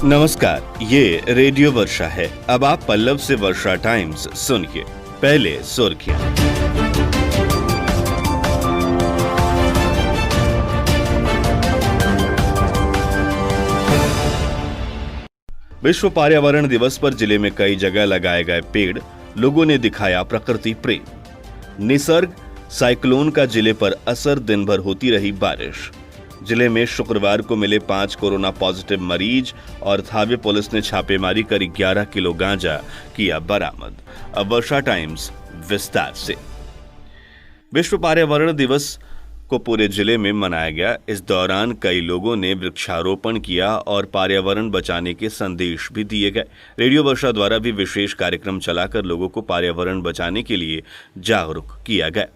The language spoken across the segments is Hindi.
नमस्कार, ये रेडियो वर्षा है। अब आप पल्लव से वर्षा टाइम्स सुनिए। पहले सुर्खियां। विश्व पर्यावरण दिवस पर जिले में कई जगह लगाए गए पेड़, लोगों ने दिखाया प्रकृति प्रेम। निसर्ग साइक्लोन का जिले पर असर, दिन भर होती रही बारिश। जिले में शुक्रवार को मिले 5 कोरोना पॉजिटिव मरीज और थावे पुलिस ने छापेमारी कर 11 किलो गांजा किया बरामद। अब वर्षा टाइम्स विस्तार से। विश्व पर्यावरण दिवस को पूरे जिले में मनाया गया। इस दौरान कई लोगों ने वृक्षारोपण किया और पर्यावरण बचाने के संदेश भी दिए गए। रेडियो वर्षा द्वारा भी विशेष कार्यक्रम चलाकर लोगों को पर्यावरण बचाने के लिए जागरूक किया गया।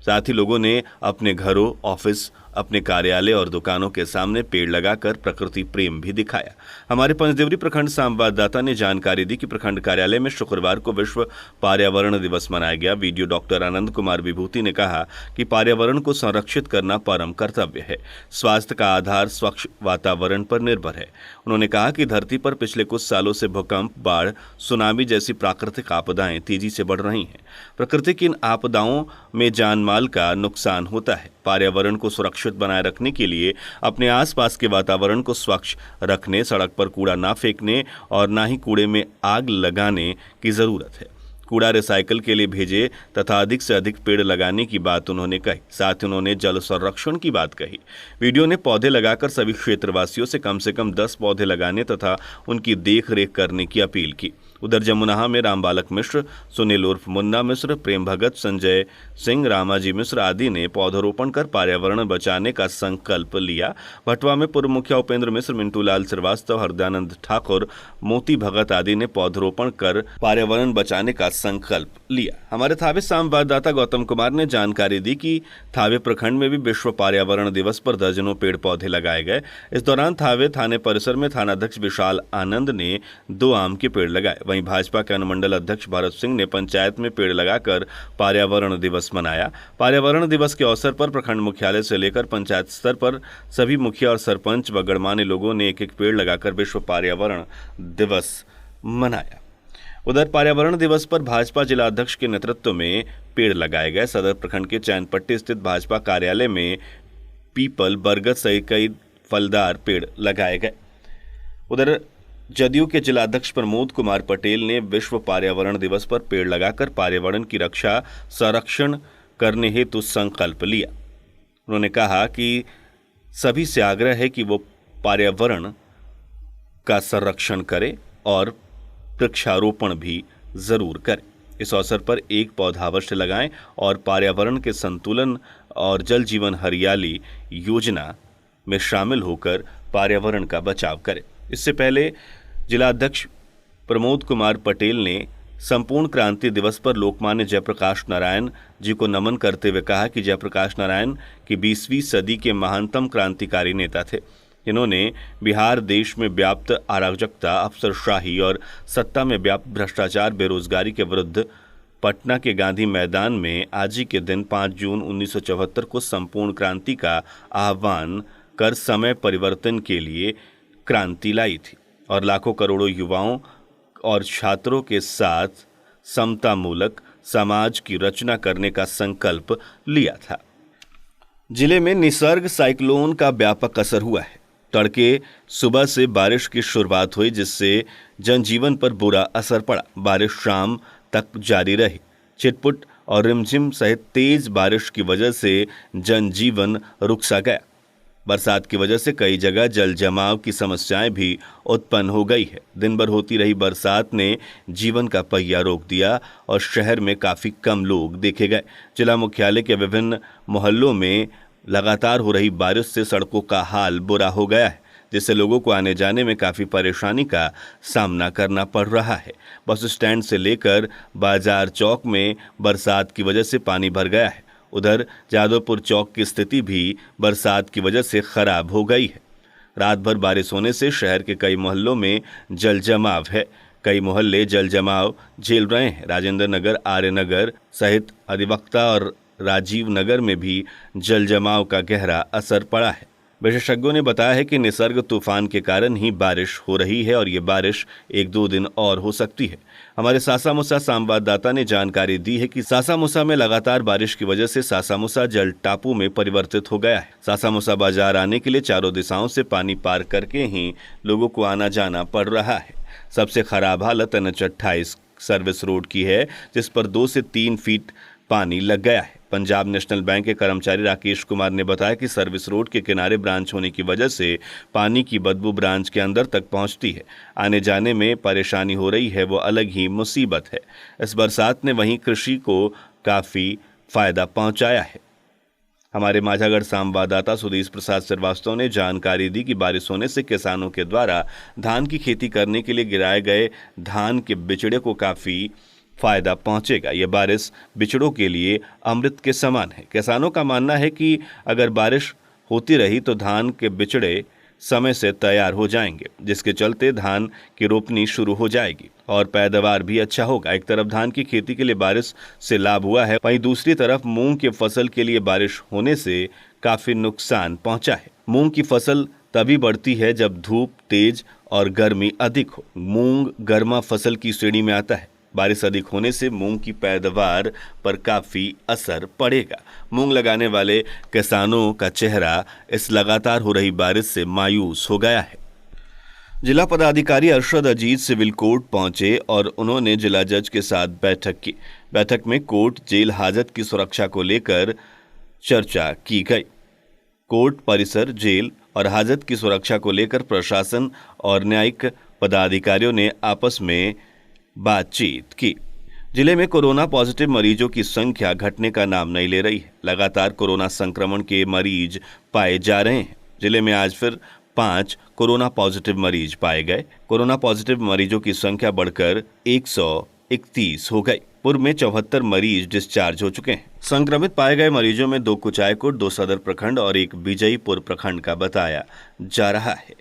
साथ ही लोगों ने अपने घरों, ऑफिस, अपने कार्यालय और दुकानों के सामने पेड़ लगाकर प्रकृति प्रेम भी दिखाया। हमारे पंचदेवरी प्रखंड संवाददाता ने जानकारी दी कि प्रखंड कार्यालय में शुक्रवार को विश्व पर्यावरण दिवस मनाया गया। वीडियो डॉक्टर आनंद कुमार विभूति ने कहा कि पर्यावरण को संरक्षित करना परम कर्तव्य है। स्वास्थ्य का आधार स्वच्छ वातावरण पर निर्भर है। उन्होंने कहा कि धरती पर पिछले कुछ सालों से भूकंप, बाढ़, सुनामी जैसी प्राकृतिक आपदाएं तेजी से बढ़ रही हैं। प्रकृति की इन आपदाओं में जानमाल का नुकसान होता है। पर्यावरण को सुरक्षित बनाए रखने के लिए अपने आसपास के वातावरण को स्वच्छ रखने, सड़क पर कूड़ा ना फेंकने और ना ही कूड़े में आग लगाने की जरूरत है। कूड़ा रिसाइकल के लिए भेजे तथा अधिक से अधिक पेड़ लगाने की बात उन्होंने कही। साथ ही उन्होंने जल संरक्षण की बात कही। वीडियो ने पौधे लगाकर सभी क्षेत्रवासियों से कम 10 पौधे लगाने तथा उनकी देखरेख करने की अपील की। उधर जमुनाहा में रामबालक मिश्र, सुनील उर्फ मुन्ना मिश्र, प्रेम भगत, संजय सिंह, रामाजी मिश्र आदि ने पौधरोपण कर पर्यावरण बचाने का संकल्प लिया। भटवा में पूर्व मुखिया उपेंद्र मिश्र, मिंटू लाल श्रीवास्तव, हरदयानंद ठाकुर, मोती भगत आदि ने पौधरोपण कर पर्यावरण बचाने का संकल्प लिया। हमारे थावे संवाददाता गौतम कुमार ने जानकारी दी कि थावे प्रखंड में भी विश्व पर्यावरण दिवस पर दर्जनों पेड़ पौधे लगाए गए। इस दौरान थावे थाने परिसर में थानाध्यक्ष विशाल आनंद ने 2 आम के पेड़ लगाए। वहीं भाजपा के अनुमंडल अध्यक्ष भरत सिंह ने पंचायत में पेड़ लगाकर पर्यावरण दिवस मनाया। पर्यावरण दिवस के अवसर पर प्रखंड मुख्यालय से लेकर पंचायत स्तर पर सभी मुखिया और सरपंच व गणमान्य लोगों ने एक पेड़ लगाकर विश्व पर्यावरण दिवस मनाया। उधर पर्यावरण दिवस पर भाजपा जिला अध्यक्ष के नेतृत्व में पेड़ लगाए गए। सदर प्रखंड के चैनपट्टी स्थित भाजपा कार्यालय में पीपल, बरगद सहित कई फलदार पेड़ लगाए गए। उधर जदयू के जिलाध्यक्ष प्रमोद कुमार पटेल ने विश्व पर्यावरण दिवस पर पेड़ लगाकर पर्यावरण की रक्षा, संरक्षण करने हेतु संकल्प लिया। उन्होंने कहा कि सभी से आग्रह है कि वो पर्यावरण का संरक्षण करें और वृक्षारोपण भी जरूर करें। इस अवसर पर एक पौधा अवश्य लगाएं और पर्यावरण के संतुलन और जल जीवन हरियाली योजना में शामिल होकर पर्यावरण का बचाव करें। इससे पहले जिलाध्यक्ष प्रमोद कुमार पटेल ने संपूर्ण क्रांति दिवस पर लोकमान्य जयप्रकाश नारायण जी को नमन करते हुए कहा कि जयप्रकाश नारायण की 20वीं सदी के महानतम क्रांतिकारी नेता थे। इन्होंने बिहार देश में व्याप्त अराजकता, अफसरशाही और सत्ता में व्याप्त भ्रष्टाचार, बेरोजगारी के विरुद्ध पटना के गांधी मैदान में आज ही के दिन 5 जून 1974 को संपूर्ण क्रांति का आह्वान कर समय परिवर्तन के लिए क्रांति लाई थी और लाखों करोड़ों युवाओं और छात्रों के साथ समतामूलक समाज की रचना करने का संकल्प लिया था। जिले में निसर्ग साइक्लोन का व्यापक असर हुआ है। तड़के सुबह से बारिश की शुरुआत हुई जिससे जनजीवन पर बुरा असर पड़ा। बारिश शाम तक जारी रही। छिटपुट और रिमझिम सहित तेज बारिश की वजह से जनजीवन रुक सा गया। बरसात की वजह से कई जगह जल जमाव की समस्याएं भी उत्पन्न हो गई है। दिन भर होती रही बरसात ने जीवन का पहिया रोक दिया और शहर में काफी कम लोग देखे गए। जिला मुख्यालय के विभिन्न मोहल्लों में लगातार हो रही बारिश से सड़कों का हाल बुरा हो गया है, जिससे लोगों को आने जाने में काफ़ी परेशानी का सामना करना पड़ रहा है। बस स्टैंड से लेकर बाजार चौक में बरसात की वजह से पानी भर गया है। उधर जादवपुर चौक की स्थिति भी बरसात की वजह से खराब हो गई है। रात भर बारिश होने से शहर के कई मोहल्लों में जल जमाव है। कई मोहल्ले जल जमाव झेल रहे हैं। राजेंद्र नगर, आर्य नगर सहित अधिवक्ता और राजीव नगर में भी जल जमाव का गहरा असर पड़ा है। विशेषज्ञों ने बताया है कि निसर्ग तूफान के कारण ही बारिश हो रही है और ये बारिश 1-2 दिन और हो सकती है। हमारे सासामुसा संवाददाता ने जानकारी दी है कि सासामुसा में लगातार बारिश की वजह से सासामुसा जल टापू में परिवर्तित हो गया है। सासामुसा बाजार आने के लिए चारों दिशाओं से पानी पार करके ही लोगों को आना जाना पड़ रहा है। सबसे खराब हालत NH-28 सर्विस रोड की है, जिस पर 2 से 3 फीट पानी लग गया है। पंजाब नेशनल बैंक के कर्मचारी राकेश कुमार ने बताया कि सर्विस रोड के किनारे ब्रांच होने की वजह से पानी की बदबू ब्रांच के अंदर तक पहुंचती है। आने जाने में परेशानी हो रही है, वो अलग ही मुसीबत है। इस बरसात ने वहीं कृषि को काफी फायदा पहुंचाया है। हमारे माझागढ़ संवाददाता सुदेश प्रसाद श्रीवास्तव ने जानकारी दी कि बारिश होने से किसानों के द्वारा धान की खेती करने के लिए गिराए गए धान के बिचड़े को काफी फायदा पहुंचेगा। यह बारिश बिचड़ों के लिए अमृत के समान है। किसानों का मानना है कि अगर बारिश होती रही तो धान के बिचड़े समय से तैयार हो जाएंगे, जिसके चलते धान की रोपनी शुरू हो जाएगी और पैदावार भी अच्छा होगा। एक तरफ धान की खेती के लिए बारिश से लाभ हुआ है, वहीं दूसरी तरफ मूंग की फसल के लिए बारिश होने से काफी नुकसान पहुंचा है। मूंग की फसल तभी बढ़ती है जब धूप तेज और गर्मी अधिक हो। मूंग गर्मा फसल की श्रेणी में आता है। बारिश अधिक होने से मूंग की पैदावार पर काफी असर पड़ेगा। मूंग लगाने वाले किसानों का चेहरा इस लगातार हो रही बारिश से मायूस हो गया है। जिला पदाधिकारी अरशद अजीज सिविल कोर्ट पहुंचे और उन्होंने जिला जज के साथ बैठक की। बैठक में कोर्ट जेल हाजत की सुरक्षा को लेकर चर्चा की गई। कोर्ट परिसर, जेल और हाजत की सुरक्षा को लेकर प्रशासन और न्यायिक पदाधिकारियों ने आपस में बातचीत की। जिले में कोरोना पॉजिटिव मरीजों की संख्या घटने का नाम नहीं ले रही है। लगातार कोरोना संक्रमण के मरीज पाए जा रहे हैं। जिले में आज फिर 5 कोरोना पॉजिटिव मरीज पाए गए। कोरोना पॉजिटिव मरीजों की संख्या बढ़कर 131 हो गई। पूर्व में 74 मरीज डिस्चार्ज हो चुके हैं। संक्रमित पाए गए मरीजों में 2 कुचायकोट, 2 सदर प्रखंड और 1 विजयपुर प्रखंड का बताया जा रहा है।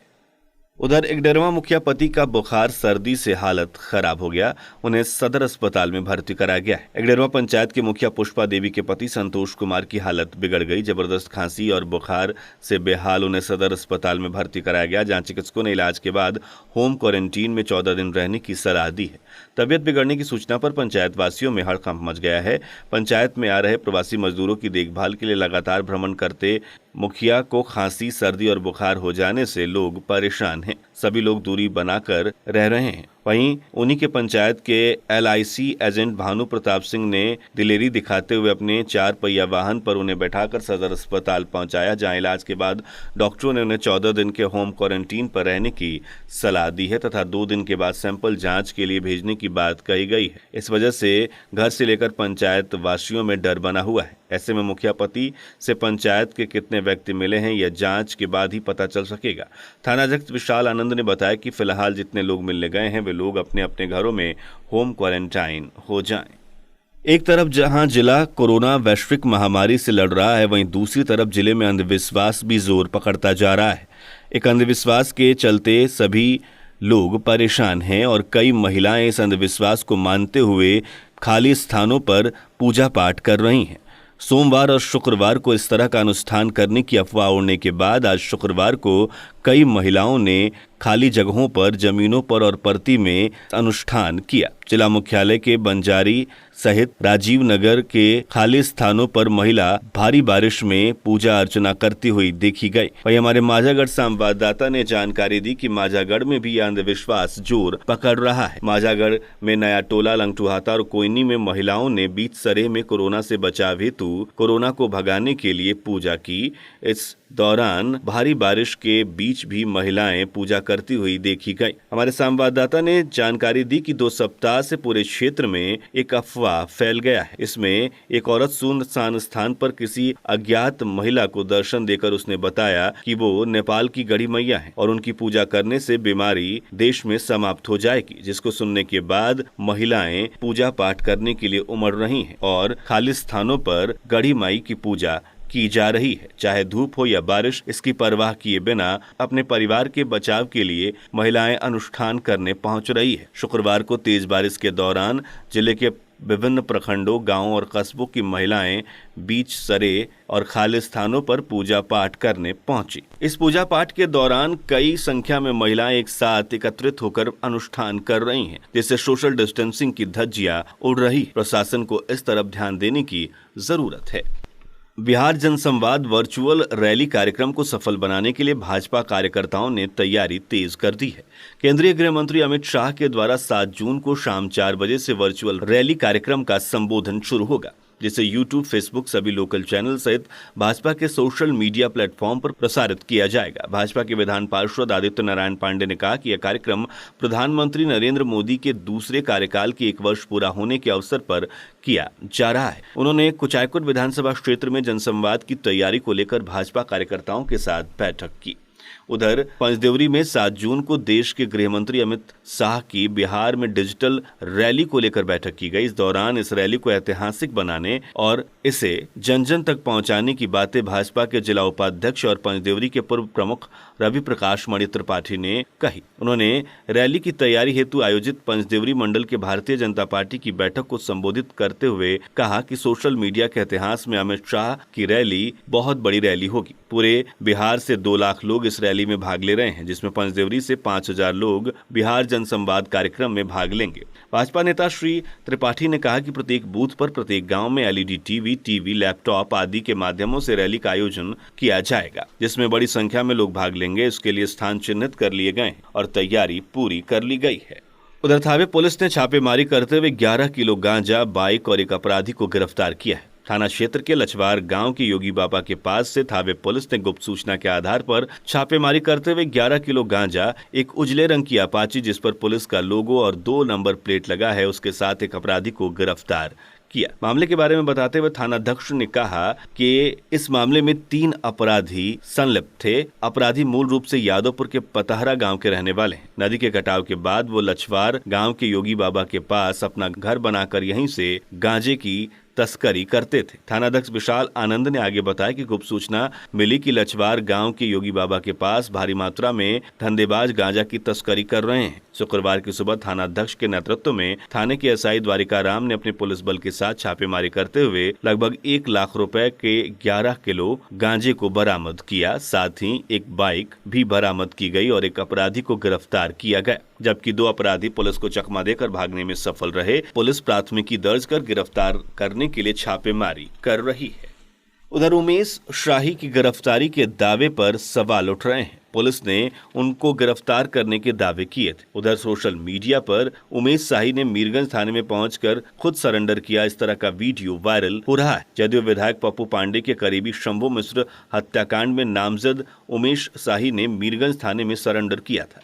उधर इकडेरवा मुखिया पति का बुखार सर्दी से हालत खराब हो गया, उन्हें सदर अस्पताल में भर्ती कराया गया है। इकडेरवा पंचायत के मुखिया पुष्पा देवी के पति संतोष कुमार की हालत बिगड़ गई। जबरदस्त खांसी और बुखार से बेहाल उन्हें सदर अस्पताल में भर्ती कराया गया, जहां चिकित्सकों ने इलाज के बाद होम क्वारंटीन में 14 दिन रहने की सलाह दी है। तबियत बिगड़ने की सूचना पर पंचायत वासियों में हड़कंप मच गया है। पंचायत में आ रहे प्रवासी मजदूरों की देखभाल के लिए लगातार भ्रमण करते मुखिया को खांसी, सर्दी और बुखार हो जाने से लोग परेशान हैं। सभी लोग दूरी बनाकर रह रहे हैं। वहीं उन्हीं के पंचायत के LIC एजेंट भानु प्रताप सिंह ने दिलेरी दिखाते हुए अपने 4 पहिया वाहन पर उन्हें बैठाकर सदर अस्पताल पहुंचाया, जहां इलाज के बाद डॉक्टरों ने उन्हें 14 दिन के होम क्वारंटीन पर रहने की सलाह दी है तथा 2 दिन के बाद सैंपल जांच के लिए भेजने की बात कही गई है। इस वजह से घर से लेकर पंचायत वासियों में डर बना हुआ है। ऐसे में मुखिया पति से पंचायत के कितने व्यक्ति मिले हैं यह जांच के बाद ही पता चल सकेगा। थानाध्यक्ष विशाल आनंद ने बताया कि फिलहाल जितने लोग मिलने गए हैं वे लोग अपने अपने घरों में होम क्वारंटाइन हो जाएं। एक तरफ जहां जिला कोरोना वैश्विक महामारी से लड़ रहा है, वहीं दूसरी तरफ जिले में अंधविश्वास भी जोर पकड़ता जा रहा है। एक अंधविश्वास के चलते सभी लोग परेशान हैं और कई महिलाएं इस अंधविश्वास को मानते हुए खाली स्थानों पर पूजा पाठ कर रही हैं। सोमवार और शुक्रवार को इस तरह का अनुष्ठान करने की अफवाह उड़ने के बाद आज शुक्रवार को कई महिलाओं ने खाली जगहों पर, जमीनों पर और परती में अनुष्ठान किया। जिला मुख्यालय के बंजारी सहित राजीव नगर के खाली स्थानों पर महिला भारी बारिश में पूजा अर्चना करती हुई देखी गई। वहीं हमारे माझागढ़ संवाददाता ने जानकारी दी कि माझागढ़ में भी अंधविश्वास जोर पकड़ रहा है। माझागढ़ में नया टोला, लंगटुहाता और कोयनी में महिलाओं ने बीच सरे में कोरोना से बचाव हेतु कोरोना को भगाने के लिए पूजा की। इस दौरान भारी बारिश के बीच भी महिलाएं पूजा करती हुई देखी गई। हमारे संवाददाता ने जानकारी दी कि 2 सप्ताह से पूरे क्षेत्र में एक अफवाह फैल गया है। इसमें एक औरत सुनसान स्थान पर किसी अज्ञात महिला को दर्शन देकर उसने बताया कि वो नेपाल की गढ़ी मैया है और उनकी पूजा करने से बीमारी देश में समाप्त हो जाएगी, जिसको सुनने के बाद महिलाएं पूजा पाठ करने के लिए उमड़ रही हैं और खाली स्थानों पर गढ़ी माई की पूजा की जा रही है। चाहे धूप हो या बारिश, इसकी परवाह किए बिना अपने परिवार के बचाव के लिए महिलाएं अनुष्ठान करने पहुंच रही है। शुक्रवार को तेज बारिश के दौरान जिले के विभिन्न प्रखंडों, गांवों और कस्बों की महिलाएं बीच सरे और खाली स्थानों पर पूजा पाठ करने पहुंची। इस पूजा पाठ के दौरान कई संख्या में महिलाएं एक साथ एकत्रित होकर अनुष्ठान कर रही हैं, जिससे सोशल डिस्टेंसिंग की धज्जियां उड़ रही। प्रशासन को इस तरफ ध्यान देने की जरूरत है। बिहार जनसंवाद वर्चुअल रैली कार्यक्रम को सफल बनाने के लिए भाजपा कार्यकर्ताओं ने तैयारी तेज कर दी है। केंद्रीय गृह मंत्री अमित शाह के द्वारा 7 जून को शाम 4 बजे से वर्चुअल रैली कार्यक्रम का संबोधन शुरू होगा, जिसे यूट्यूब, फेसबुक, सभी लोकल चैनल सहित भाजपा के सोशल मीडिया प्लेटफॉर्म पर प्रसारित किया जाएगा। भाजपा के विधान पार्षद आदित्य नारायण पांडे ने कहा कि यह कार्यक्रम प्रधानमंत्री नरेंद्र मोदी के दूसरे कार्यकाल के 1 वर्ष पूरा होने के अवसर पर किया जा रहा है। उन्होंने कुचायकोट विधानसभा क्षेत्र में जनसंवाद की तैयारी को लेकर भाजपा कार्यकर्ताओं के साथ बैठक की। उधर पंचदेवरी में 7 जून को देश के गृह मंत्री अमित शाह की बिहार में डिजिटल रैली को लेकर बैठक की गई। इस दौरान इस रैली को ऐतिहासिक बनाने और इसे जन जन तक पहुंचाने की बातें भाजपा के जिला उपाध्यक्ष और पंचदेवरी के पूर्व प्रमुख रवि प्रकाश मणि त्रिपाठी ने कही। उन्होंने रैली की तैयारी हेतु आयोजित पंचदेवरी मंडल के भारतीय जनता पार्टी की बैठक को संबोधित करते हुए कहा कि सोशल मीडिया के इतिहास में अमित शाह की रैली बहुत बड़ी रैली होगी। पूरे बिहार से 2 लाख लोग इस रैली में भाग ले रहे हैं, जिसमें पंचदेवरी से 5000 लोग बिहार जनसंवाद कार्यक्रम में भाग लेंगे। भाजपा नेता श्री त्रिपाठी ने कहा कि प्रत्येक बूथ पर, प्रत्येक गांव में एलईडी टीवी, लैपटॉप आदि के माध्यमों से रैली का आयोजन किया जाएगा, जिसमें बड़ी संख्या में लोग भाग लेंगे। इसके लिए स्थान चिन्हित कर लिए गए और तैयारी पूरी कर ली गई है। उधर थावे पुलिस ने छापेमारी करते हुए 11 किलो गांजा, बाइक और एक अपराधी को गिरफ्तार किया है। थाना क्षेत्र के लछवार गांव के योगी बाबा के पास से थावे पुलिस ने गुप्त सूचना के आधार पर छापेमारी करते हुए 11 किलो गांजा, एक उजले रंग की अपाची जिस पर पुलिस का लोगो और 2 नंबर प्लेट लगा है, उसके साथ एक अपराधी को गिरफ्तार किया। मामले के बारे में बताते हुए थानाध्यक्ष ने कहा कि इस मामले में 3 अपराधी संलिप्त थे। अपराधी मूल रूप से यादवपुर के पतहरा गांव के रहने वाले हैं। नदी के कटाव के बाद वो लछवार गांव के योगी बाबा के पास अपना घर बनाकर यहीं से गांजे की तस्करी करते थे। थानाध्यक्ष विशाल आनंद ने आगे बताया कि गुप्त सूचना मिली कि लछवार गांव के योगी बाबा के पास भारी मात्रा में धंधेबाज गांजा की तस्करी कर रहे हैं। शुक्रवार की सुबह थानाध्यक्ष के नेतृत्व में थाने के एसआई द्वारिका राम ने अपने पुलिस बल के साथ छापेमारी करते हुए लगभग 1 लाख रुपए के 11 किलो गांजे को बरामद किया। साथ ही एक बाइक भी बरामद की गई और एक अपराधी को गिरफ्तार किया गया, जबकि 2 अपराधी पुलिस को चकमा देकर भागने में सफल रहे। पुलिस प्राथमिकी दर्ज कर गिरफ्तार करने के लिए छापेमारी कर रही है। उधर उमेश शाही की गिरफ्तारी के दावे पर सवाल उठ रहे हैं। पुलिस ने उनको गिरफ्तार करने के दावे किए थे। उधर सोशल मीडिया पर उमेश शाही ने मीरगंज थाने में पहुंचकर खुद सरेंडर किया, इस तरह का वीडियो वायरल हो रहा है। जदयू विधायक पप्पू पांडे के करीबी शंभू मिश्र हत्याकांड में नामजद उमेश शाही ने मीरगंज थाने में सरेंडर किया था।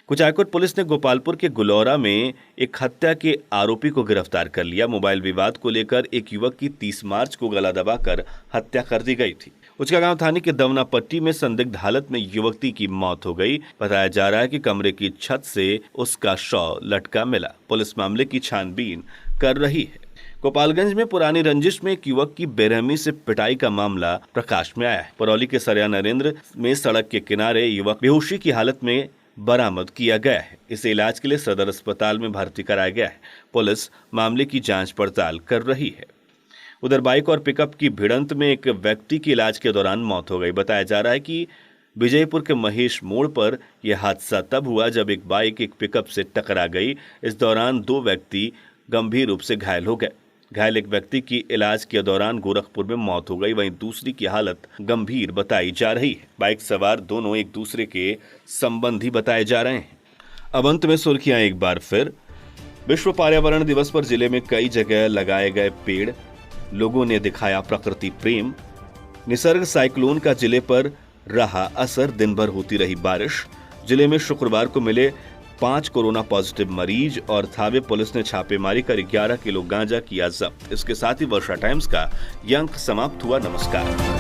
कुचायकोट पुलिस ने गोपालपुर के गुलौरा में एक हत्या के आरोपी को गिरफ्तार कर लिया। मोबाइल विवाद को लेकर एक युवक की 30 मार्च को गला दबाकर हत्या कर दी गई थी। उचकागांव थाने के दवना पट्टी में संदिग्ध हालत में युवती की मौत हो गई। बताया जा रहा है कि कमरे की छत से उसका शव लटका मिला। पुलिस मामले की छानबीन कर रही है। गोपालगंज में पुरानी रंजिश में एक युवक की बेरहमी से पिटाई का मामला प्रकाश में आया है। परौली के सरया नरेंद्र में सड़क के किनारे युवक बेहोशी की हालत में बरामद किया गया है। इसे इलाज के लिए सदर अस्पताल में भर्ती कराया गया है। पुलिस मामले की जांच पड़ताल कर रही है। उधर बाइक और पिकअप की भिड़ंत में एक व्यक्ति की इलाज के दौरान मौत हो गई। बताया जा रहा है कि विजयपुर के महेश मोड़ पर यह हादसा तब हुआ जब एक बाइक एक पिकअप से टकरा गई। इस दौरान 2 व्यक्ति गंभीर रूप से घायल हो गए। घायल एक व्यक्ति की इलाज के दौरान गोरखपुर में मौत हो गई, वहीं दूसरी की हालत गंभीर बताई जा रही है। बाइक सवार दोनों एक दूसरे के संबंधी बताए जा रहे हैं। अब अंत में सुर्खियां एक बार फिर। विश्व पर्यावरण दिवस पर जिले में कई जगह लगाए गए पेड़, लोगों ने दिखाया प्रकृति प्रेम। निसर्ग साइक्लोन का जिले पर रहा असर, दिन भर होती रही बारिश। जिले में शुक्रवार को मिले 5 कोरोना पॉजिटिव मरीज और थावे पुलिस ने छापेमारी कर 11 किलो गांजा किया जब्त। इसके साथ ही वर्षा टाइम्स का ये अंक समाप्त हुआ। नमस्कार।